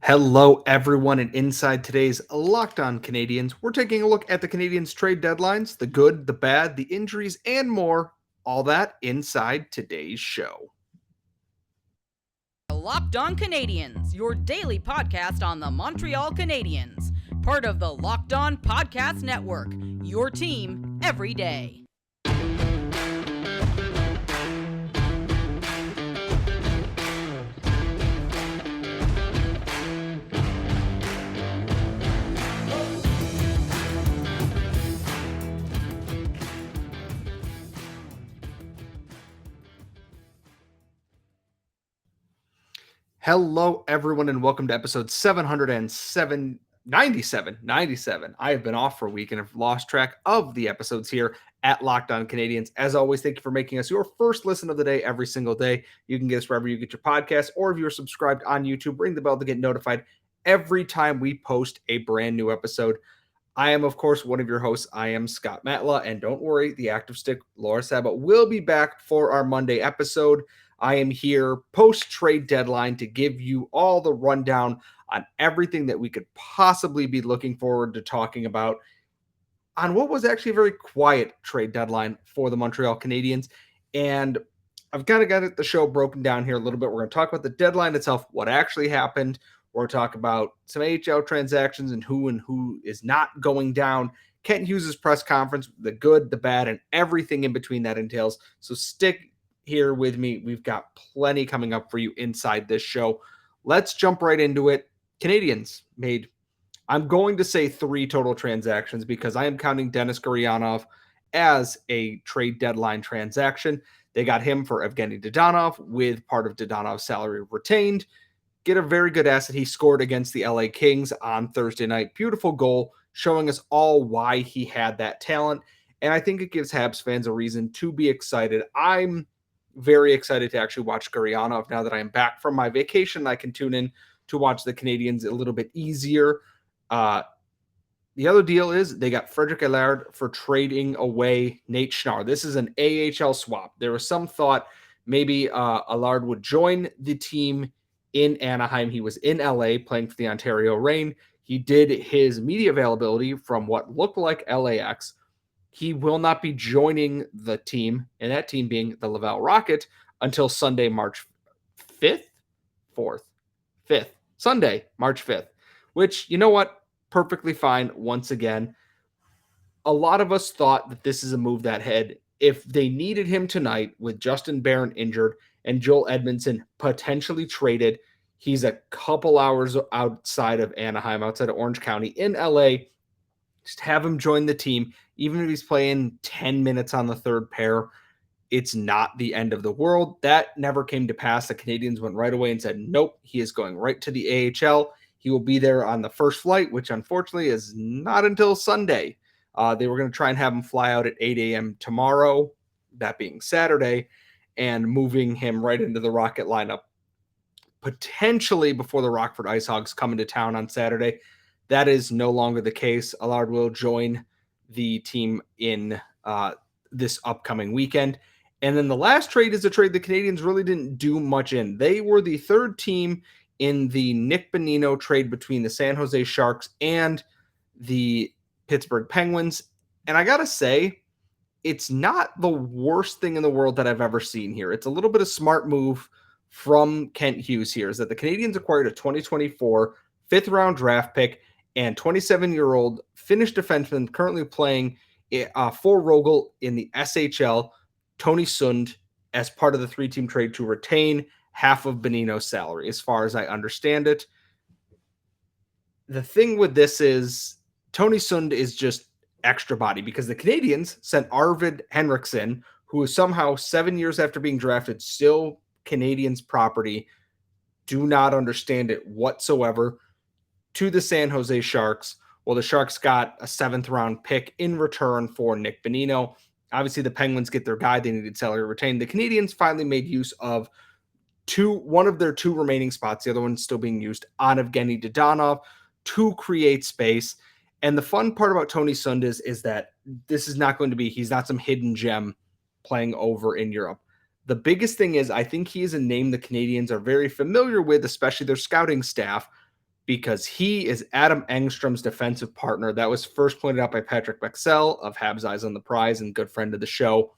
Hello, everyone, and inside today's Locked On Canadiens, we're taking a look at the Canadiens trade deadlines, the good, the bad, the injuries, and more. All that inside today's show. Locked On Canadiens, your daily podcast on the Montreal Canadiens, part of the Locked On Podcast Network, your team every day. Hello, everyone, and welcome to episode 97. I have been off for a week and have lost track of the episodes here at Locked On Canadiens. As always, thank you for making us your first listen of the day every single day. You can get us wherever you get your podcasts, or if you're subscribed on YouTube, ring the bell to get notified every time we post a brand new episode. I am, of course, one of your hosts. I am Scott Matla, and don't worry, the active stick, Laura Sabat, will be back for our Monday episode. I am here post-trade deadline to give you all the rundown on everything that we could possibly be looking forward to talking about on what was actually a very quiet trade deadline for the Montreal Canadiens. And I've kind of got the show broken down here a little bit. We're going to talk about the deadline itself, what actually happened. We're going to talk about some AHL transactions and who is not going down. Kent Hughes' press conference, the good, the bad, and everything in between that entails. So stick here with me. We've got plenty coming up for you inside this show. Let's jump right into it. Canadiens made, I'm going to say 3 total transactions because I am counting Denis Gurianov as a trade deadline transaction. They got him for Evgeny Dadonov with part of Dadonov's salary retained. Get a very good asset. He scored against the LA Kings on Thursday night. Beautiful goal, showing us all why he had that talent. And I think it gives Habs fans a reason to be excited. I'm very excited to actually watch Gurianov now that I am back from my vacation. I can tune in to watch the Canadiens a little bit easier. The other deal is they got Frederick Allard for trading away Nate Schnarr. This is an AHL swap. There was some thought maybe Allard would join the team in Anaheim. He was in LA playing for the Ontario Reign. He did his media availability from what looked like LAX. He will not be joining the team, and that team being the Laval Rocket, until Sunday, March 5th, 4th, 5th, Sunday, March 5th, which, you know what? Perfectly fine. Once again, a lot of us thought that this is a move that had, if they needed him tonight with Justin Barron injured and Joel Edmondson potentially traded, he's a couple hours outside of Anaheim, outside of Orange County in LA. Just have him join the team. Even if he's playing 10 minutes on the third pair, it's not the end of the world. That never came to pass. The Canadiens went right away and said, nope, he is going right to the AHL. He will be there on the first flight, which unfortunately is not until Sunday. They were going to try and have him fly out at 8 a.m. tomorrow, that being Saturday, and moving him right into the Rocket lineup, potentially before the Rockford Ice Hogs come into town on Saturday. That is no longer the case. Allard will join the team in this upcoming weekend. And then the last trade is a trade the Canadiens really didn't do much in. They were the third team in the Nick Bonino trade between the San Jose Sharks and the Pittsburgh Penguins. And I got to say, it's not the worst thing in the world that I've ever seen here. It's a little bit of smart move from Kent Hughes here, is that the Canadiens acquired a 2024 fifth-round draft pick and 27-year-old Finnish defenseman currently playing for Rögle in the SHL, Tony Sund, as part of the 3-team trade to retain half of Bonino's salary, as far as I understand it. The thing with this is Tony Sund is just extra body because the Canadiens sent Arvid Henriksen, who is somehow 7 years after being drafted still Canadiens property, do not understand it whatsoever, to the San Jose Sharks. Well, the Sharks got a 7th-round pick in return for Nick Bonino. Obviously, the Penguins get their guy. They needed salary retained. The Canadiens finally made use of one of their 2 remaining spots, the other one still being used, on Evgeny Dadonov to create space. And the fun part about Tony Sund is that this is not going to be, he's not some hidden gem playing over in Europe. The biggest thing is I think he is a name the Canadiens are very familiar with, especially their scouting staff, because he is Adam Engstrom's defensive partner. That was first pointed out by Patrick Bexell of Habs Eyes on the Prize and good friend of the show.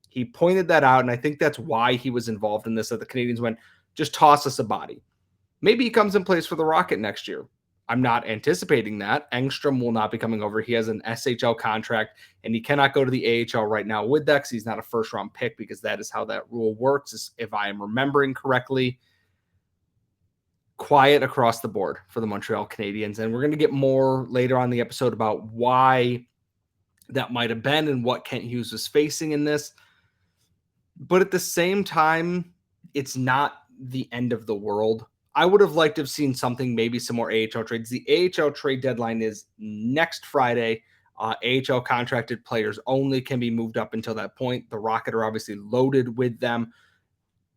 He pointed that out, and I think that's why he was involved in this, that the Canadiens went, just toss us a body. Maybe he comes and plays for the Rocket next year. I'm not anticipating that. Engstrom will not be coming over. He has an SHL contract, and he cannot go to the AHL right now with that because he's not a first-round pick, because that is how that rule works, if I am remembering correctly. Quiet across the board for the Montreal Canadiens, and we're going to get more later on the episode about why that might have been and what Kent Hughes was facing in this. But at the same time, it's not the end of the world. I would have liked to have seen something, maybe some more AHL trades. The AHL trade deadline is next Friday. AHL contracted players only can be moved up until that point. The Rocket are obviously loaded with them.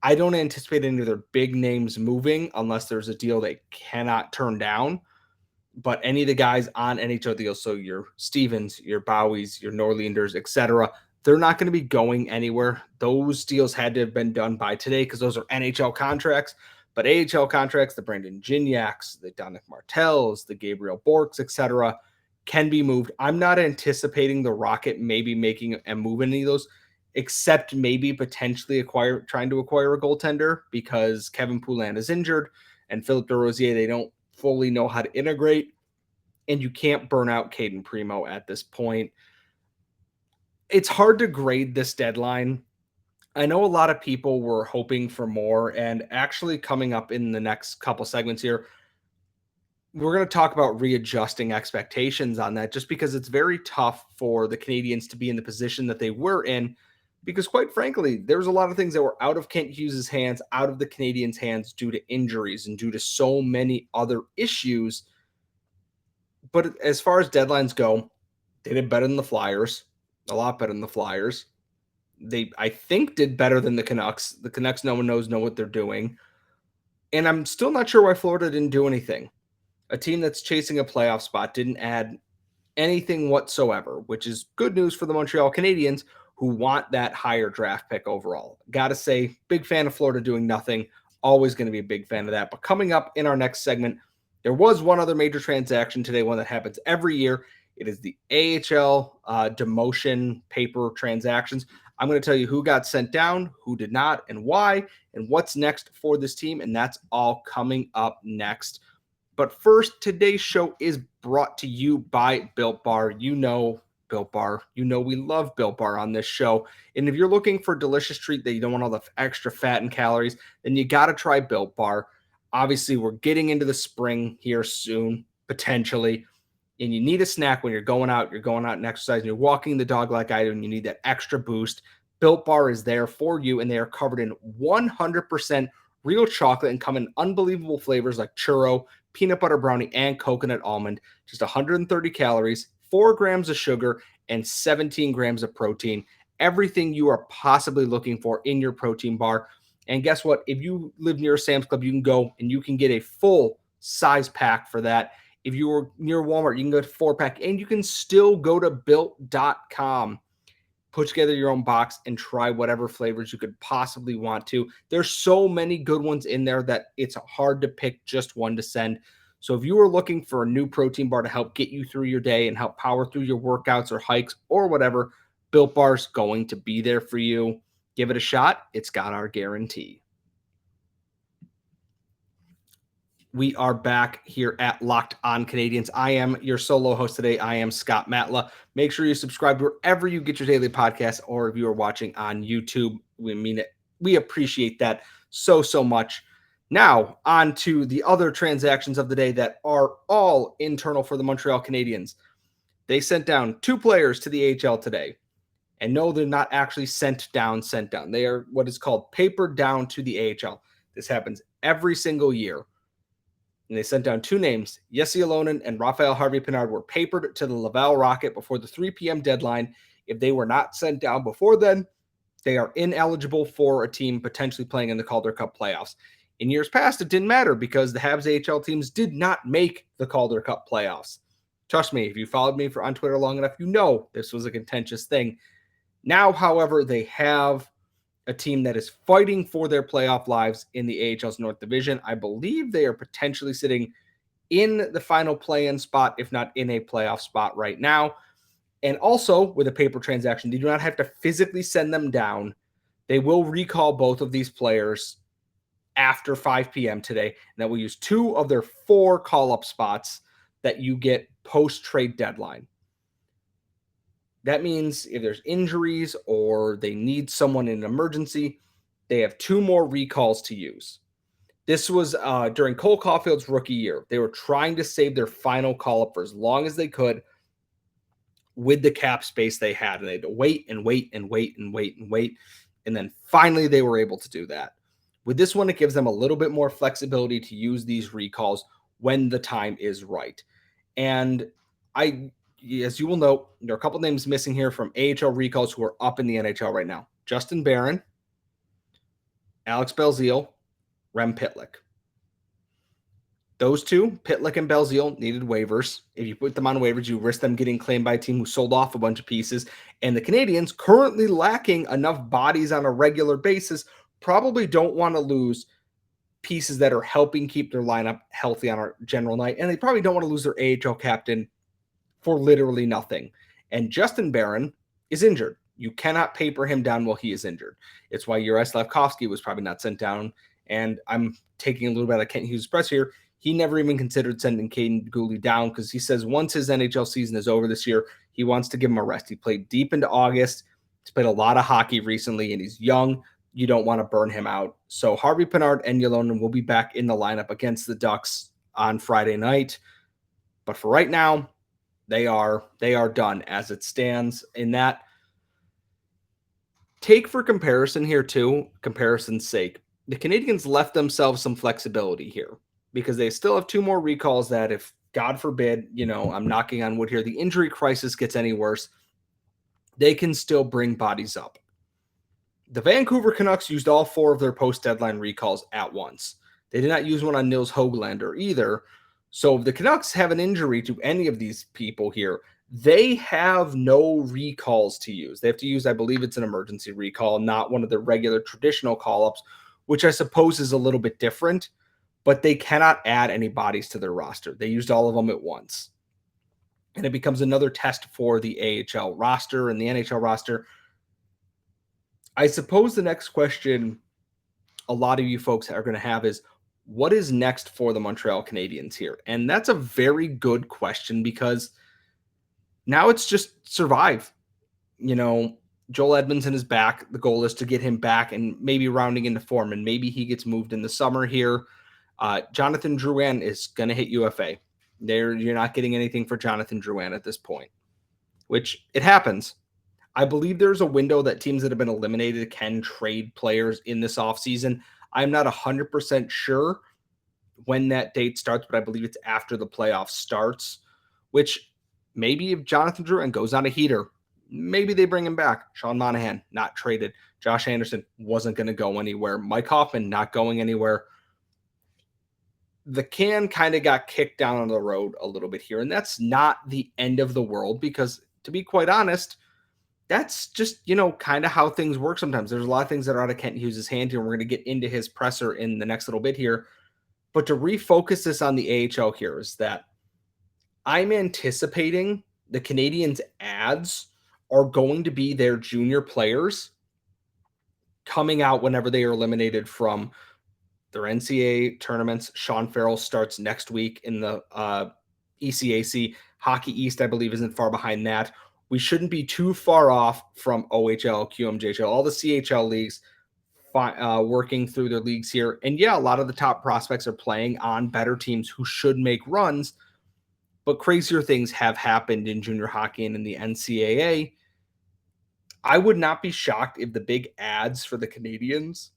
I don't anticipate any of their big names moving unless there's a deal they cannot turn down. But any of the guys on NHL deals, so your Stevens, your Bowies, your Norlienders, etc., they're not going to be going anywhere. Those deals had to have been done by today because those are NHL contracts. But AHL contracts, the Brandon Gignacs, the Dominic Martels, the Gabriel Borks, etc., can be moved. I'm not anticipating the Rocket maybe making a move in any of those, except maybe potentially trying to acquire a goaltender because Kevin Poulin is injured and Philip DeRosier, they don't fully know how to integrate, and you can't burn out Caden Primo at this point. It's hard to grade this deadline. I know a lot of people were hoping for more, and actually coming up in the next couple segments here, we're going to talk about readjusting expectations on that, just because it's very tough for the Canadiens to be in the position that they were in, because quite frankly, there's a lot of things that were out of Kent Hughes' hands, out of the Canadiens' hands due to injuries and due to so many other issues. But as far as deadlines go, they did better than the Flyers, a lot better than the Flyers. They, I think, did better than the Canucks. The Canucks, no one know what they're doing. And I'm still not sure why Florida didn't do anything. A team that's chasing a playoff spot didn't add anything whatsoever, which is good news for the Montreal Canadiens, who want that higher draft pick overall. Gotta say, big fan of Florida doing nothing. Always going to be a big fan of that. But coming up in our next segment, there was one other major transaction today, one that happens every year. It is the AHL demotion paper transactions. I'm going to tell you who got sent down, who did not, and why, and what's next for this team. And that's all coming up next. But first, today's show is brought to you by Built Bar. You know Built Bar. You know we love Built Bar on this show. And if you're looking for a delicious treat that you don't want all the extra fat and calories, then you got to try Built Bar. Obviously, we're getting into the spring here soon, potentially. And you need a snack when you're going out and exercising, you're walking the dog like I do, and you need that extra boost. Built Bar is there for you, and they are covered in 100% real chocolate and come in unbelievable flavors like churro, peanut butter brownie, and coconut almond. Just 130 calories, 4 grams of sugar, and 17 grams of protein. Everything you are possibly looking for in your protein bar. And guess what? If you live near a Sam's Club, you can go and you can get a full size pack for that. If you were near Walmart, you can go to 4-pack, and you can still go to built.com, put together your own box, and try whatever flavors you could possibly want to. There's so many good ones in there that it's hard to pick just one to send. So if you are looking for a new protein bar to help get you through your day and help power through your workouts or hikes or whatever, Built Bar's going to be there for you. Give it a shot. It's got our guarantee. We are back here at Locked On Canadiens. I am your solo host today. I am Scott Matla. Make sure you subscribe wherever you get your daily podcast, or if you are watching on YouTube, we mean it. We appreciate that so much. Now, on to the other transactions of the day that are all internal for the Montreal Canadiens. They sent down 2 players to the AHL today. And no, they're not actually sent down. They are what is called papered down to the AHL. This happens every single year. And they sent down 2 names. Jesse Alonen and Raphael Harvey-Pinard were papered to the Laval Rocket before the 3 p.m. deadline. If they were not sent down before then, they are ineligible for a team potentially playing in the Calder Cup playoffs. In years past, it didn't matter because the Habs AHL teams did not make the Calder Cup playoffs. Trust me, if you followed me on Twitter long enough, you know this was a contentious thing. Now, however, they have a team that is fighting for their playoff lives in the AHL's North Division. I believe they are potentially sitting in the final play-in spot, if not in a playoff spot right now. And also with a paper transaction, they do not have to physically send them down. They will recall both of these players after 5 p.m. today, and that will use 2 of their 4 call-up spots that you get post-trade deadline. That means if there's injuries or they need someone in an emergency, they have 2 more recalls to use. This was during Cole Caulfield's rookie year. They were trying to save their final call-up for as long as they could with the cap space they had, and they had to wait and wait and wait and wait and wait. And then finally they were able to do that. With this one, it gives them a little bit more flexibility to use these recalls when the time is right. And as you will note, there are a couple names missing here from AHL recalls who are up in the NHL right now. Justin Barron, Alex Belzile, Rem Pitlick. Those 2, Pitlick and Belzile, needed waivers. If you put them on waivers, you risk them getting claimed by a team who sold off a bunch of pieces. And the Canadiens, currently lacking enough bodies on a regular basis, probably don't want to lose pieces that are helping keep their lineup healthy on our general night. And they probably don't want to lose their AHL captain for literally nothing. And Justin Barron is injured. You cannot paper him down while he is injured. It's why Juraj Slafkovsky was probably not sent down. And I'm taking a little bit of Kent Hughes' press here. He never even considered sending Caden Gooley down because he says once his NHL season is over this year, he wants to give him a rest. He played deep into August. He's played a lot of hockey recently, and he's young. You don't want to burn him out. So Harvey Pinard and Ylonen will be back in the lineup against the Ducks on Friday night. But for right now, they are done as it stands. In that, take for comparison here too, comparison's sake, the Canadiens left themselves some flexibility here because they still have 2 more recalls that if, God forbid, I'm knocking on wood here, the injury crisis gets any worse, they can still bring bodies up. The Vancouver Canucks used all 4 of their post-deadline recalls at once. They did not use one on Nils Höglander either. So if the Canucks have an injury to any of these people here, they have no recalls to use. They have to use, I believe it's an emergency recall, not one of the regular traditional call-ups, which I suppose is a little bit different, but they cannot add any bodies to their roster. They used all of them at once. And it becomes another test for the AHL roster and the NHL roster. I suppose the next question a lot of you folks are going to have is, what is next for the Montreal Canadiens here? And that's a very good question because now it's just survive. Joel Edmondson is back. The goal is to get him back and maybe rounding into form, and maybe he gets moved in the summer here. Jonathan Drouin is going to hit UFA. You're not getting anything for Jonathan Drouin at this point, which it happens. I believe there's a window that teams that have been eliminated can trade players in this offseason. I'm not 100% sure when that date starts, but I believe it's after the playoffs starts, which maybe if Jonathan Drouin goes on a heater, maybe they bring him back. Sean Monhan, not traded. Josh Anderson wasn't going to go anywhere. Mike Hoffman, not going anywhere. The can kind of got kicked down on the road a little bit here, and that's not the end of the world because, to be quite honest, that's just, kind of how things work sometimes. There's a lot of things that are out of Kent Hughes' hand here. We're going to get into his presser in the next little bit here. But to refocus this on the AHL here is that I'm anticipating the Canadiens' ads are going to be their junior players coming out whenever they are eliminated from their NCAA tournaments. Sean Farrell starts next week in the ECAC. Hockey East, I believe, isn't far behind that. We shouldn't be too far off from OHL, QMJHL, all the CHL leagues working through their leagues here. And yeah, a lot of the top prospects are playing on better teams who should make runs, but crazier things have happened in junior hockey and in the NCAA. I would not be shocked if the big ads for the Canadiens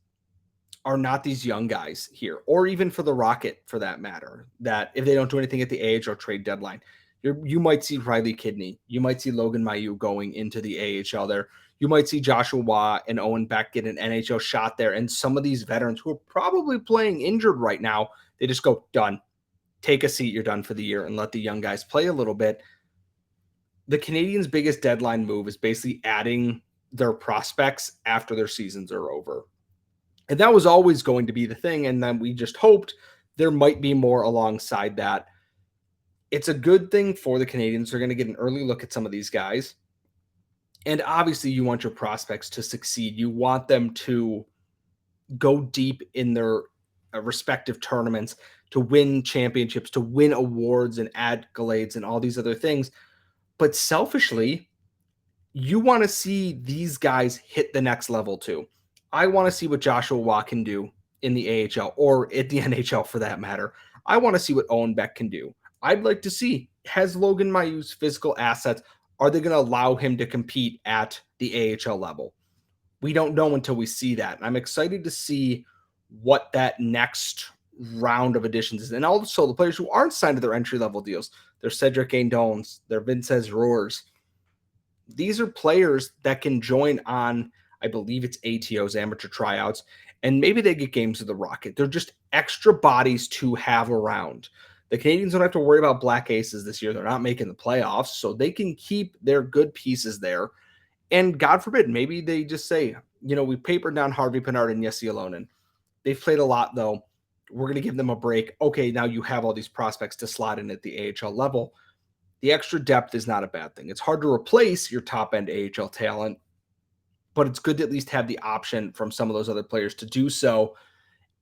are not these young guys here, or even for the Rocket for that matter, that if they don't do anything at the AHL trade deadline, you might see Riley Kidney. You might see Logan Mailloux going into the AHL there. You might see Joshua Waugh and Owen Beck get an NHL shot there. And some of these veterans who are probably playing injured right now, they just go, done. Take a seat. You're done for the year, and let the young guys play a little bit. The Canadiens' biggest deadline move is basically adding their prospects after their seasons are over. And that was always going to be the thing. And then we just hoped there might be more alongside that. it's a good thing for the Canadiens. They're going to get an early look at some of these guys. And obviously, you want your prospects to succeed. You want them to go deep in their respective tournaments, to win championships, to win awards and accolades and all these other things. But selfishly, you want to see these guys hit the next level too. I want to see what Joshua Watt can do in the AHL or at the NHL for that matter. I want to see what Owen Beck can do. I'd like to see, has Logan Mailloux physical assets? Are they going to allow him to compete at the AHL level? We don't know until we see that. And I'm excited to see what that next round of additions is. And also the players who aren't signed to their entry-level deals. They're Cedric Gaindones, they're Vincenz Roars. These are players that can join on, I believe it's ATOs, amateur tryouts, and maybe they get games of the Rocket. They're just extra bodies to have around. The Canadiens don't have to worry about black aces this year. They're not making the playoffs, so they can keep their good pieces there. And God forbid, maybe they just say, we papered down Harvey Pinard and Jesse Alonen. They've played a lot, though. We're going to give them a break. Okay, now you have all these prospects to slot in at the AHL level. The extra depth is not a bad thing. It's hard to replace your top-end AHL talent, but it's good to at least have the option from some of those other players to do so.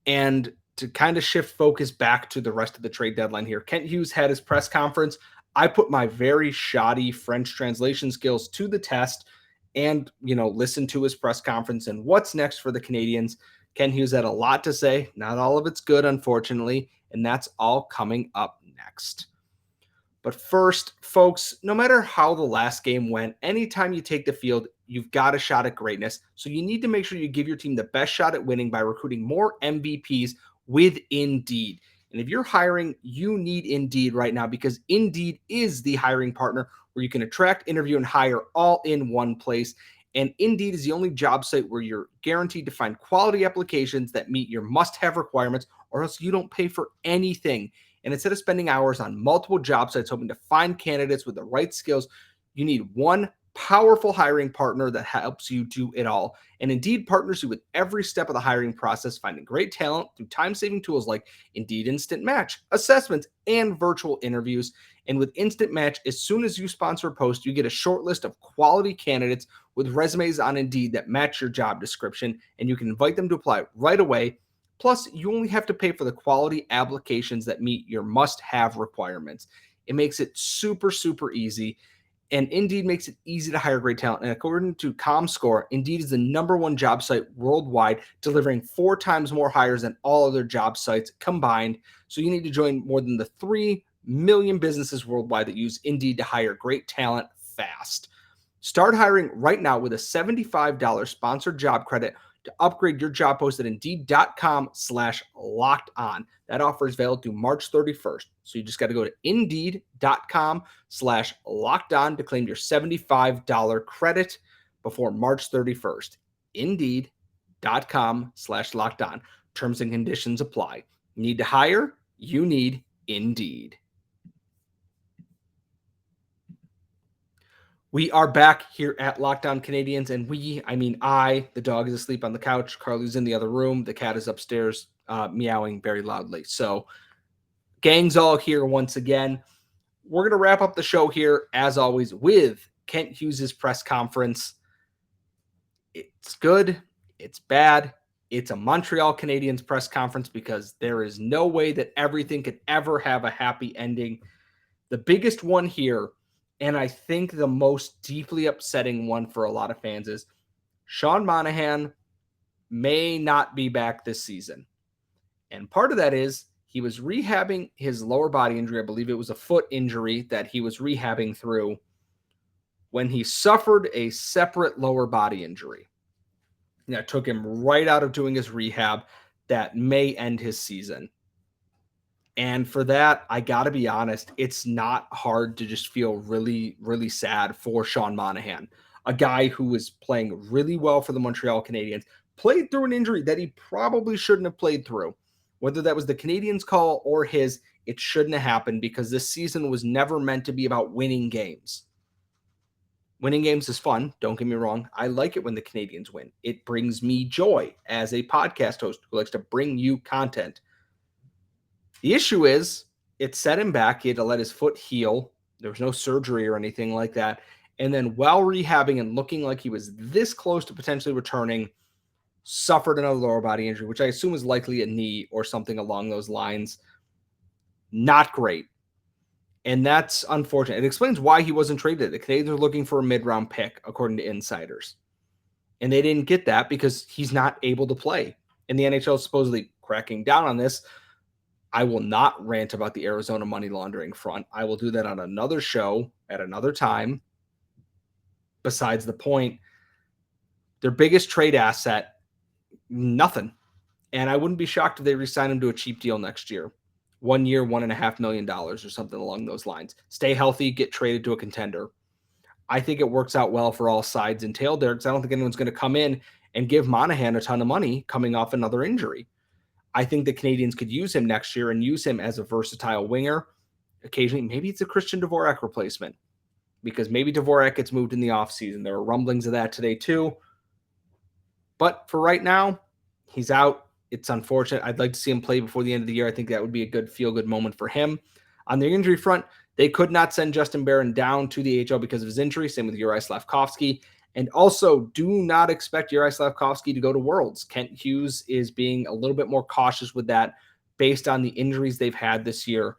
And to kind of shift focus back to the rest of the trade deadline here, Kent Hughes had his press conference. I put my very shoddy French translation skills to the test and, listen to his press conference and what's next for the Canadiens. Kent Hughes had a lot to say. Not all of it's good, unfortunately, and that's all coming up next. But first, folks, no matter how the last game went, anytime you take the field, you've got a shot at greatness. So you need to make sure you give your team the best shot at winning by recruiting more MVPs with Indeed. And if you're hiring, you need Indeed right now because Indeed is the hiring partner where you can attract, interview, and hire all in one place. And Indeed is the only job site where you're guaranteed to find quality applications that meet your must-have requirements, or else you don't pay for anything. And instead of spending hours on multiple job sites hoping to find candidates with the right skills, you need one powerful hiring partner that helps you do it all. And Indeed partners you with every step of the hiring process, finding great talent through time-saving tools like Indeed Instant Match, assessments, and virtual interviews. And with Instant Match, as soon as you sponsor a post, you get a short list of quality candidates with resumes on Indeed that match your job description, and you can invite them to apply right away. Plus, you only have to pay for the quality applications that meet your must-have requirements. It makes it super, super easy. And Indeed makes it easy to hire great talent. And according to ComScore, Indeed is the #1 job site worldwide, delivering 4 times more hires than all other job sites combined. So you need to join more than the 3 million businesses worldwide that use Indeed to hire great talent fast. Start hiring right now with a $75 sponsored job credit to upgrade your job post at Indeed.com/locked on. That offer is valid through March 31st. So you just got to go to Indeed.com/locked on to claim your $75 credit before March 31st. Indeed.com/locked on. Terms and conditions apply. Need to hire? You need Indeed. We are back here at Locked On Canadiens, and the dog is asleep on the couch. Carly's in the other room. The cat is upstairs meowing very loudly. So gang's all here once again. We're going to wrap up the show here, as always, with Kent Hughes' press conference. It's good. It's bad. It's a Montreal Canadiens press conference because there is no way that everything could ever have a happy ending. The biggest one here, and I think the most deeply upsetting one for a lot of fans, is Sean Monhan may not be back this season. And part of that is he was rehabbing his lower body injury. I believe it was a foot injury that he was rehabbing through when he suffered a separate lower body injury. That took him right out of doing his rehab that may end his season. And for that, I got to be honest, it's not hard to just feel really, really sad for Sean Monhan, a guy who was playing really well for the Montreal Canadiens, played through an injury that he probably shouldn't have played through. Whether that was the Canadiens' call or his, it shouldn't have happened because this season was never meant to be about winning games. Winning games is fun, don't get me wrong. I like it when the Canadiens win. It brings me joy as a podcast host who likes to bring you content. The issue is It set him back. He had to let his foot heal. There was no surgery or anything like that. And then while rehabbing and looking like he was this close to potentially returning, suffered another lower body injury, which I assume is likely a knee or something along those lines. Not great. And that's unfortunate. It explains why he wasn't traded. The Canadiens are looking for a mid-round pick, according to insiders. And they didn't get that because he's not able to play. And the NHL is supposedly cracking down on this. I will not rant about the Arizona money laundering front. I will do that on another show at another time. Besides the point, their biggest trade asset, nothing. And I wouldn't be shocked if they re-sign him to a cheap deal next year. 1 year, $1.5 million or something along those lines. Stay healthy, get traded to a contender. I think it works out well for all sides entailed there because I don't think anyone's going to come in and give Monaghan a ton of money coming off another injury. I think the Canadiens could use him next year and use him as a versatile winger. Occasionally, maybe it's a Christian Dvorak replacement because maybe Dvorak gets moved in the offseason. There are rumblings of that today too. But for right now, he's out. It's unfortunate. I'd like to see him play before the end of the year. I think that would be a good feel-good moment for him. On the injury front, they could not send Justin Barron down to the AHL because of his injury. Same with Juraj Slafkovsky. And also, do not expect Juraj Slafkovsky to go to Worlds. Kent Hughes is being a little bit more cautious with that based on the injuries they've had this year.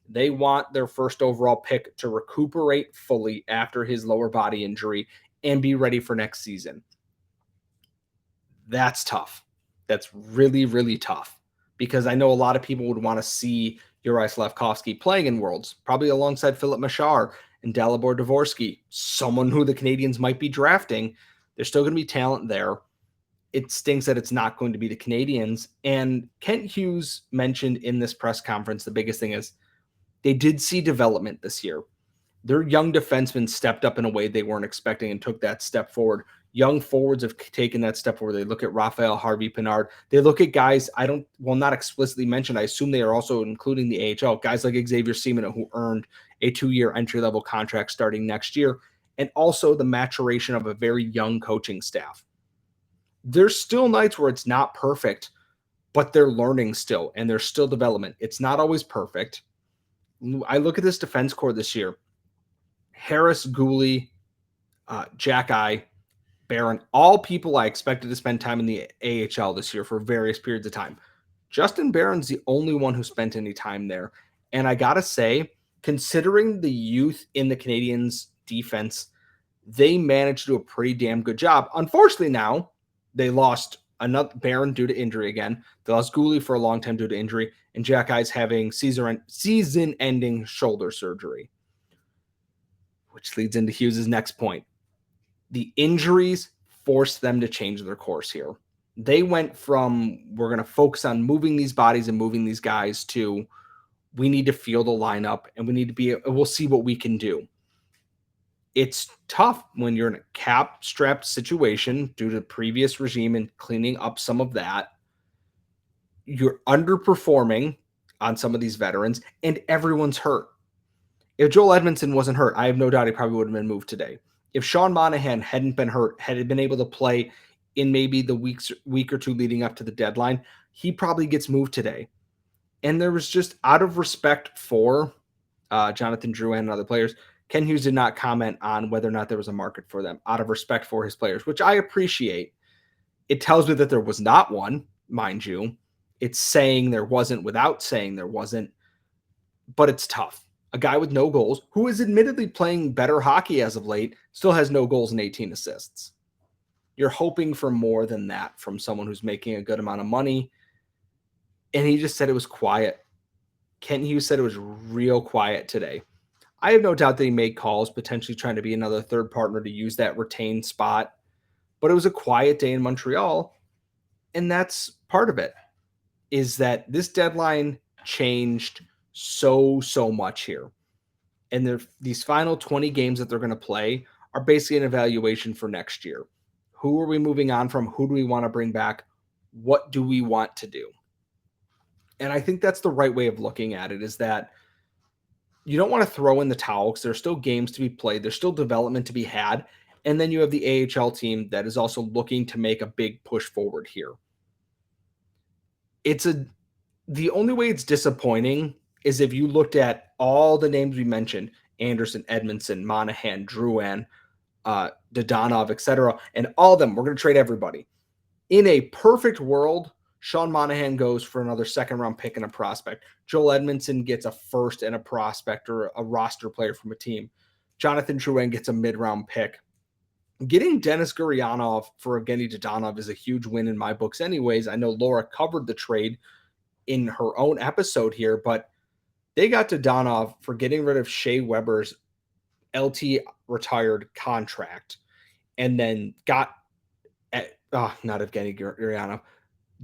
They want their first overall pick to recuperate fully after his lower body injury and be ready for next season. That's tough. That's really, really tough because I know a lot of people would want to see Juraj Slafkovsky playing in Worlds, probably alongside Philip Machar and Dalibor Dvorsky, someone who the Canadiens might be drafting. There's still going to be talent there. It stinks that it's not going to be the Canadiens. And Kent Hughes mentioned in this press conference, the biggest thing is they did see development this year. Their young defensemen stepped up in a way they weren't expecting and took that step forward. Young forwards have taken that step forward. They look at Raphael Harvey-Pinard. They look at guys not explicitly mentioned. I assume they are also including the AHL, guys like Xavier Seaman, who earned a 2-year entry-level contract starting next year, and also the maturation of a very young coaching staff. There's still nights where it's not perfect, but they're learning still, and there's still development. It's not always perfect. I look at this defense core this year. Harris, Gooley, Jack Eye, Barron, all people I expected to spend time in the AHL this year for various periods of time. Justin Barron's the only one who spent any time there. And I got to say, considering the youth in the Canadiens defense, they managed to do a pretty damn good job. Unfortunately now, they lost another Barron due to injury again. They lost Gooley for a long time due to injury. And Jack Eye's having season-ending shoulder surgery. Which leads into Hughes' next point. The injuries forced them to change their course here. They went from, we're going to focus on moving these bodies and moving these guys to, we need to field a lineup and we'll see what we can do. It's tough when you're in a cap-strapped situation due to the previous regime and cleaning up some of that. You're underperforming on some of these veterans and everyone's hurt. If Joel Edmondson wasn't hurt, I have no doubt he probably would have been moved today. If Sean Monhan hadn't been hurt, had been able to play in maybe the week or two leading up to the deadline, he probably gets moved today. And there was just, out of respect for Jonathan Drouin and other players, Ken Hughes did not comment on whether or not there was a market for them, out of respect for his players, which I appreciate. It tells me that there was not one, mind you. It's saying there wasn't without saying there wasn't, but it's tough. A guy with no goals, who is admittedly playing better hockey as of late, still has no goals and 18 assists. You're hoping for more than that from someone who's making a good amount of money. And he just said it was quiet. Kent Hughes said it was real quiet today. I have no doubt that he made calls, potentially trying to be another third partner to use that retained spot. But it was a quiet day in Montreal. And that's part of it, is that this deadline changed so much here. And these final 20 games that they're going to play are basically an evaluation for next year. Who are we moving on from? Who do we want to bring back? What do we want to do? And I think that's the right way of looking at it, is that you don't want to throw in the towel because there's still games to be played. There's still development to be had. And then you have the AHL team that is also looking to make a big push forward here. The only way it's disappointing is if you looked at all the names we mentioned, Anderson, Edmondson, Monahan, Drouin, Dodonov, etc., and all of them, we're going to trade everybody. In a perfect world, Sean Monhan goes for another second-round pick and a prospect. Joel Edmondson gets a first and a prospect or a roster player from a team. Jonathan Drouin gets a mid-round pick. Getting Denis Gurianov for Evgeny Dodonov is a huge win in my books anyways. I know Laura covered the trade in her own episode here, but they got Dodonov for getting rid of Shea Weber's LT retired contract and then got not Evgeny Gurianov,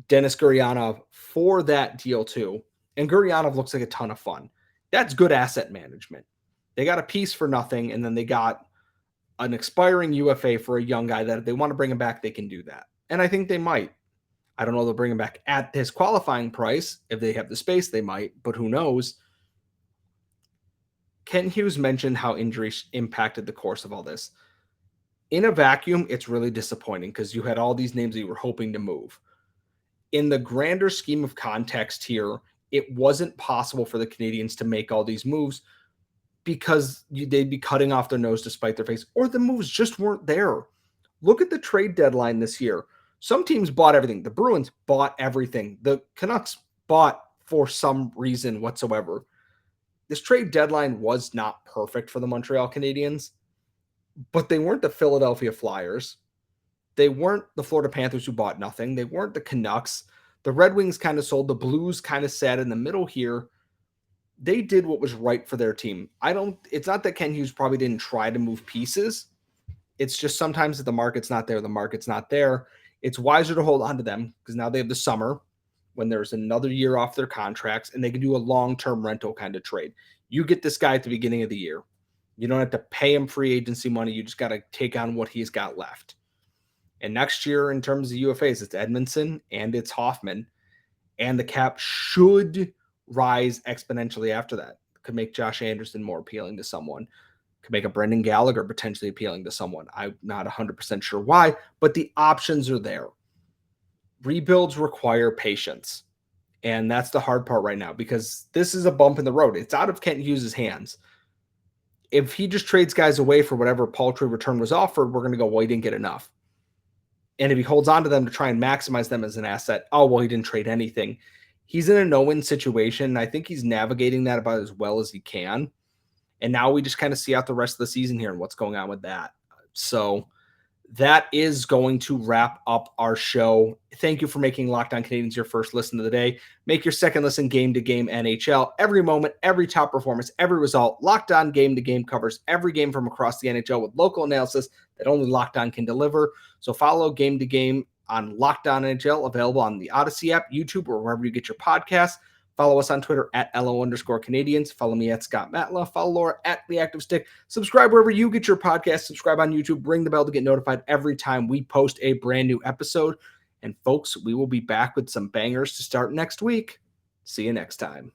Denis Gurianov for that deal too. And Gurianov looks like a ton of fun. That's good asset management. They got a piece for nothing, and then they got an expiring UFA for a young guy that if they want to bring him back, they can do that. And I think they might. I don't know if they'll bring him back at his qualifying price. If they have the space, they might, but who knows? Ken Hughes mentioned how injuries impacted the course of all this. In a vacuum, it's really disappointing because you had all these names that you were hoping to move. In the grander scheme of context here, it wasn't possible for the Canadiens to make all these moves because they'd be cutting off their nose to spite their face, or the moves just weren't there. Look at the trade deadline this year. Some teams bought everything. The Bruins bought everything. The Canucks bought for some reason whatsoever. This trade deadline was not perfect for the Montreal Canadiens, but they weren't the Philadelphia Flyers. They weren't the Florida Panthers who bought nothing. They weren't the Canucks. The Red Wings kind of sold. The Blues kind of sat in the middle here. They did what was right for their team. It's not that Ken Hughes probably didn't try to move pieces. It's just sometimes if the market's not there, the market's not there. It's wiser to hold on to them because now they have the summer when there's another year off their contracts and they can do a long-term rental kind of trade. You get this guy at the beginning of the year. You don't have to pay him free agency money. You just got to take on what he's got left. And next year, in terms of UFAs, it's Edmondson and it's Hoffman. And the cap should rise exponentially after that. Could make Josh Anderson more appealing to someone. Could make a Brendan Gallagher potentially appealing to someone. I'm not 100% sure why, but the options are there. Rebuilds require patience. And that's the hard part right now because this is a bump in the road. It's out of Kent Hughes' hands. If he just trades guys away for whatever paltry return was offered, we're going to go, well, he didn't get enough. And if he holds on to them to try and maximize them as an asset, oh, well, he didn't trade anything. He's in a no-win situation, and I think he's navigating that about as well as he can. And now we just kind of see out the rest of the season here and what's going on with that. So that is going to wrap up our show. Thank you for making Locked On Canadiens your first listen of the day. Make your second listen Game to Game NHL. Every moment, every top performance, every result. Locked On Game to Game covers every game from across the NHL with local analysis that only Locked On can deliver. So follow Game to Game on Locked On NHL, available on the Odyssey app, YouTube, or wherever you get your podcasts. Follow us on Twitter at @LO_Canadiens. Follow me at Scott Matla. Follow Laura at The Active Stick. Subscribe wherever you get your podcast. Subscribe on YouTube. Ring the bell to get notified every time we post a brand new episode. And folks, we will be back with some bangers to start next week. See you next time.